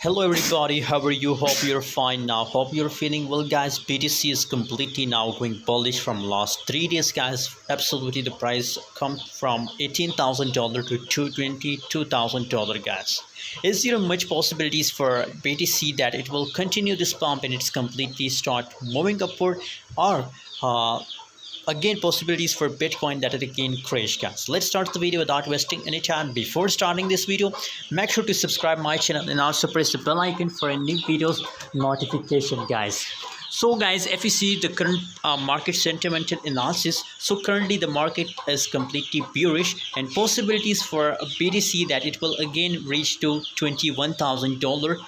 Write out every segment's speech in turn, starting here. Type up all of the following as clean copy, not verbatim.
Hello everybody, how are you? Hope you're fine now. Hope you're feeling well, guys. BTC is completely now going bullish from last 3 days, guys. Absolutely, the price come from $18,000 to $22,000, guys. Is there much possibilities for BTC that it will continue this pump and it's completely start moving upward, or again possibilities for Bitcoin that it again crash, guys? Let's start the video without wasting any time. Before starting this video, make sure to subscribe my channel and also press the bell icon for a new videos notification, guys. So guys, if you see the current market sentimental analysis, so currently the market is completely bearish and possibilities for BTC that it will again reach to $21,000.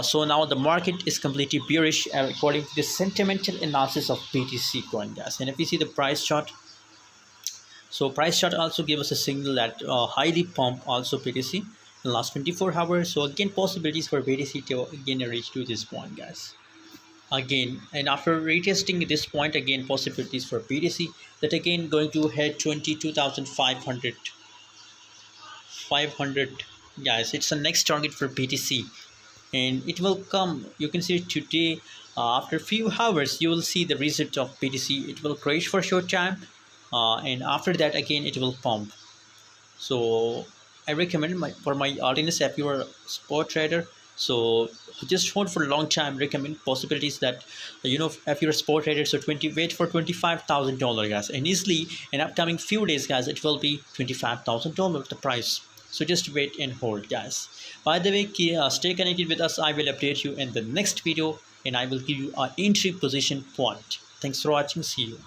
So now the market is completely bearish according to the sentimental analysis of BTC coin, guys. And if you see the price chart, so price chart also give us a signal that highly pump also BTC in the last 24 hours. So again possibilities for BTC to again reach to this point, guys. Again, and after retesting this point, again possibilities for BTC that again going to head 22,500, guys. It's the next target for BTC, and it will come, you can see today, after a few hours you will see the result of BTC. It will crash for a short time, and after that again it will pump. So I recommend for my audience, if you are a spot trader, so just hold for a long time. Recommend possibilities that if you're a spot trader, so wait for $25,000, guys, and easily in upcoming few days, guys, it will be $25,000 the price. So just wait and hold, guys. By the way, stay connected with us. I will update you in the next video and I will give you an entry position point. Thanks for watching. See you.